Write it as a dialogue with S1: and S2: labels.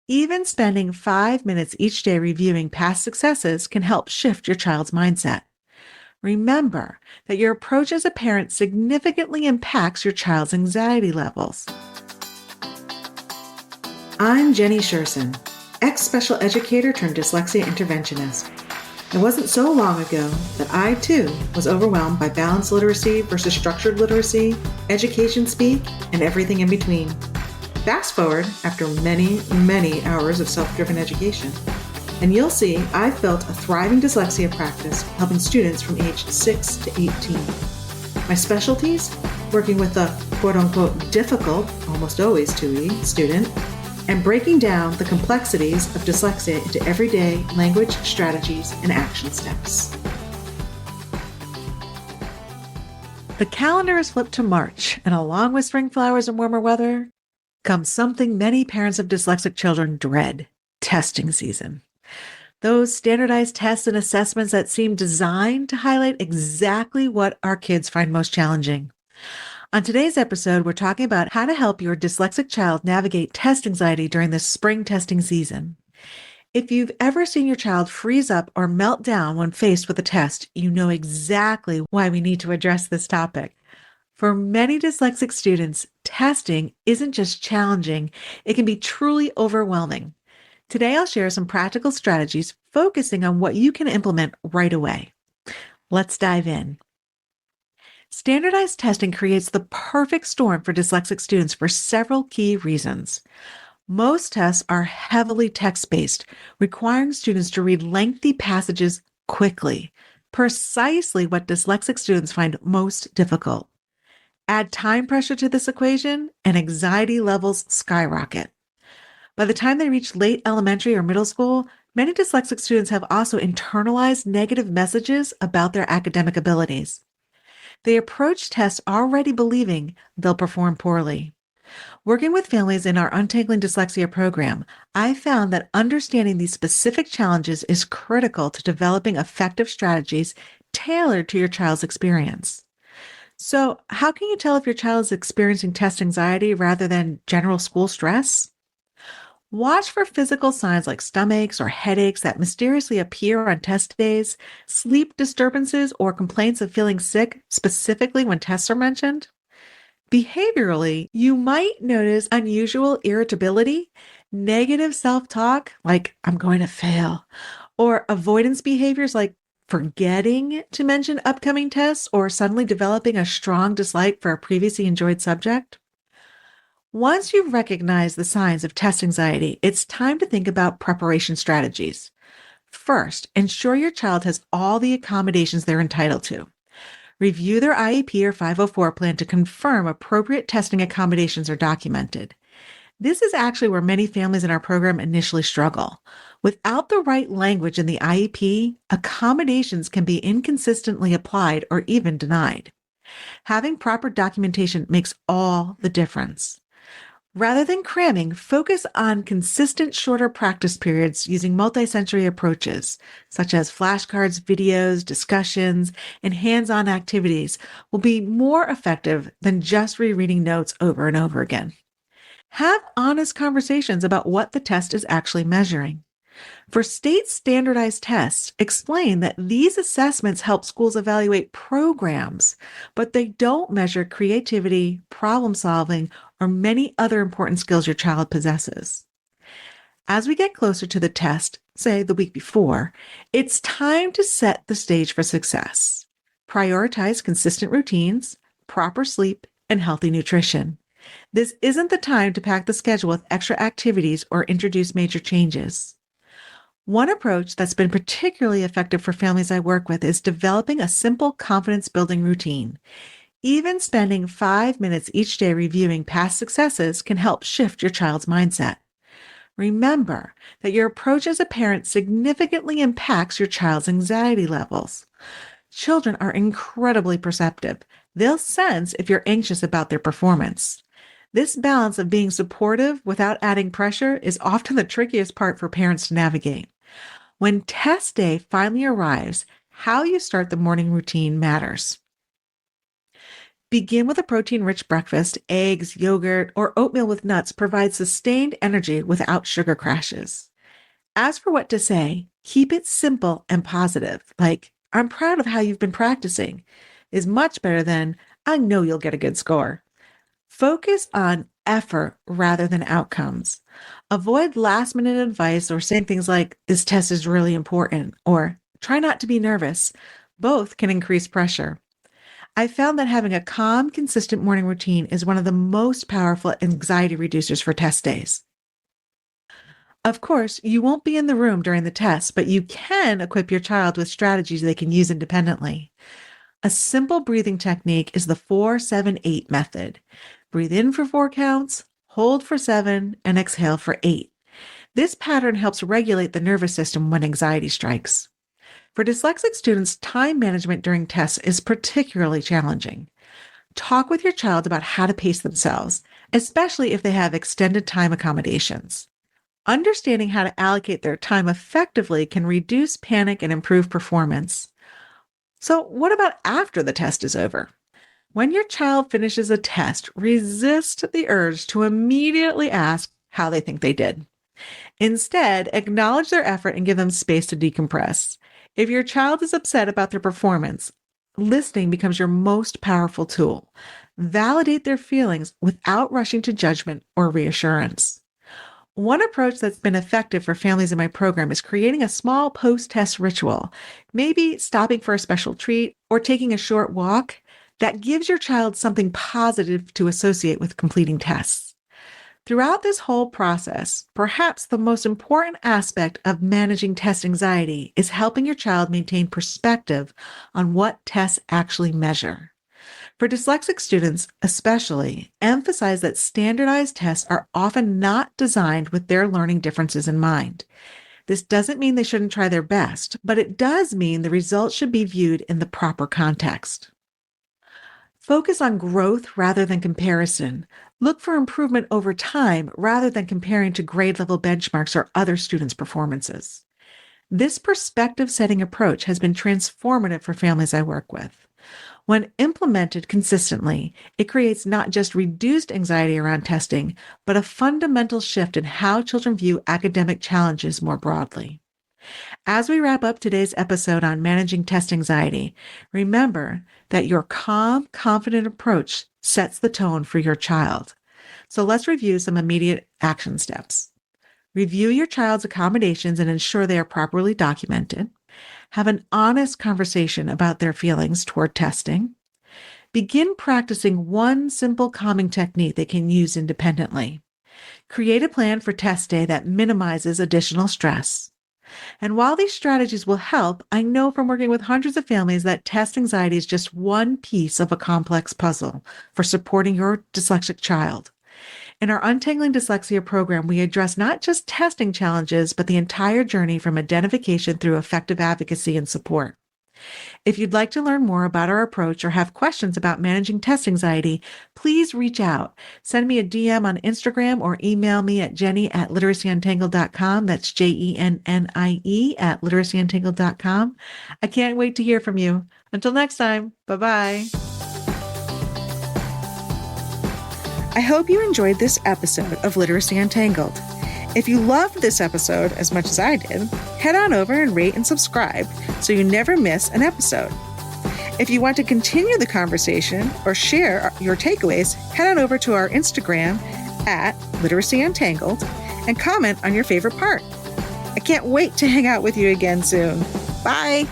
S1: Even spending 5 minutes each day reviewing past successes can help shift your child's mindset. Remember that your approach as a parent significantly impacts your child's anxiety levels. I'm Jenny Sherson, ex-special educator turned dyslexia interventionist. It wasn't so long ago that I, too, was overwhelmed by balanced literacy versus structured literacy, education speak, and everything in between. Fast forward after many, many hours of self-driven education, and you'll see I've built a thriving dyslexia practice helping students from age 6 to 18. My specialties? Working with the quote-unquote difficult, almost always 2E, student, and breaking down the complexities of dyslexia into everyday language strategies and action steps. The calendar is flipped to March, and along with spring flowers and warmer weather comes something many parents of dyslexic children dread: testing season. Those standardized tests and assessments that seem designed to highlight exactly what our kids find most challenging. On today's episode, we're talking about how to help your dyslexic child navigate test anxiety during the spring testing season. If you've ever seen your child freeze up or melt down when faced with a test, you know exactly why we need to address this topic. For many dyslexic students, testing isn't just challenging, it can be truly overwhelming. Today, I'll share some practical strategies focusing on what you can implement right away. Let's dive in. Standardized testing creates the perfect storm for dyslexic students for several key reasons. Most tests are heavily text-based, requiring students to read lengthy passages quickly, precisely what dyslexic students find most difficult. Add time pressure to this equation, and anxiety levels skyrocket. By the time they reach late elementary or middle school, many dyslexic students have also internalized negative messages about their academic abilities. They approach tests already believing they'll perform poorly. Working with families in our Untangling Dyslexia program, I found that understanding these specific challenges is critical to developing effective strategies tailored to your child's experience. So, how can you tell if your child is experiencing test anxiety rather than general school stress? Watch for physical signs like stomachaches or headaches that mysteriously appear on test days, sleep disturbances, or complaints of feeling sick, specifically when tests are mentioned. Behaviorally, you might notice unusual irritability, negative self-talk like "I'm going to fail," or avoidance behaviors like forgetting to mention upcoming tests or suddenly developing a strong dislike for a previously enjoyed subject. Once you've recognized the signs of test anxiety, it's time to think about preparation strategies. First, ensure your child has all the accommodations they're entitled to. Review their IEP or 504 plan to confirm appropriate testing accommodations are documented. This is actually where many families in our program initially struggle. Without the right language in the IEP, accommodations can be inconsistently applied or even denied. Having proper documentation makes all the difference. Rather than cramming, focus on consistent shorter practice periods using multi-sensory approaches, such as flashcards, videos, discussions, and hands-on activities will be more effective than just rereading notes over and over again. Have honest conversations about what the test is actually measuring. For state standardized tests, explain that these assessments help schools evaluate programs, but they don't measure creativity, problem solving, or many other important skills your child possesses. As we get closer to the test, say the week before, it's time to set the stage for success. Prioritize consistent routines, proper sleep, and healthy nutrition. This isn't the time to pack the schedule with extra activities or introduce major changes. One approach that's been particularly effective for families I work with is developing a simple confidence-building routine. Even spending 5 minutes each day reviewing past successes can help shift your child's mindset. Remember that your approach as a parent significantly impacts your child's anxiety levels. Children are incredibly perceptive. They'll sense if you're anxious about their performance. This balance of being supportive without adding pressure is often the trickiest part for parents to navigate. When test day finally arrives, how you start the morning routine matters. Begin with a protein-rich breakfast. Eggs, yogurt, or oatmeal with nuts provide sustained energy without sugar crashes. As for what to say, keep it simple and positive, like, "I'm proud of how you've been practicing," is much better than, "I know you'll get a good score." Focus on effort rather than outcomes. Avoid last-minute advice or saying things like, "This test is really important," or "Try not to be nervous." Both can increase pressure. I found that having a calm, consistent morning routine is one of the most powerful anxiety reducers for test days. Of course, you won't be in the room during the test, but you can equip your child with strategies they can use independently. A simple breathing technique is the 4-7-8 method. Breathe in for 4 counts, hold for 7, and exhale for 8. This pattern helps regulate the nervous system when anxiety strikes. For dyslexic students, time management during tests is particularly challenging. Talk with your child about how to pace themselves, especially if they have extended time accommodations. Understanding how to allocate their time effectively can reduce panic and improve performance. So, what about after the test is over? When your child finishes a test, resist the urge to immediately ask how they think they did. Instead, acknowledge their effort and give them space to decompress. If your child is upset about their performance, listening becomes your most powerful tool. Validate their feelings without rushing to judgment or reassurance. One approach that's been effective for families in my program is creating a small post-test ritual, maybe stopping for a special treat or taking a short walk that gives your child something positive to associate with completing tests. Throughout this whole process, perhaps the most important aspect of managing test anxiety is helping your child maintain perspective on what tests actually measure. For dyslexic students especially, emphasize that standardized tests are often not designed with their learning differences in mind. This doesn't mean they shouldn't try their best, but it does mean the results should be viewed in the proper context. Focus on growth rather than comparison. Look for improvement over time rather than comparing to grade level benchmarks or other students' performances. This perspective-setting approach has been transformative for families I work with. When implemented consistently, it creates not just reduced anxiety around testing, but a fundamental shift in how children view academic challenges more broadly. As we wrap up today's episode on managing test anxiety, remember that your calm, confident approach sets the tone for your child. So let's review some immediate action steps. Review your child's accommodations and ensure they are properly documented. Have an honest conversation about their feelings toward testing. Begin practicing one simple calming technique they can use independently. Create a plan for test day that minimizes additional stress. And while these strategies will help, I know from working with hundreds of families that test anxiety is just one piece of a complex puzzle for supporting your dyslexic child. In our Untangling Dyslexia program, we address not just testing challenges, but the entire journey from identification through effective advocacy and support. If you'd like to learn more about our approach or have questions about managing test anxiety, please reach out. Send me a DM on Instagram or email me at jenny@literacyuntangled.com. That's JENNIE at literacyuntangled.com. I can't wait to hear from you. Until next time, bye-bye. I hope you enjoyed this episode of Literacy Untangled. If you loved this episode as much as I did, head on over and rate and subscribe so you never miss an episode. If you want to continue the conversation or share your takeaways, head on over to our Instagram at Literacy Untangled and comment on your favorite part. I can't wait to hang out with you again soon. Bye.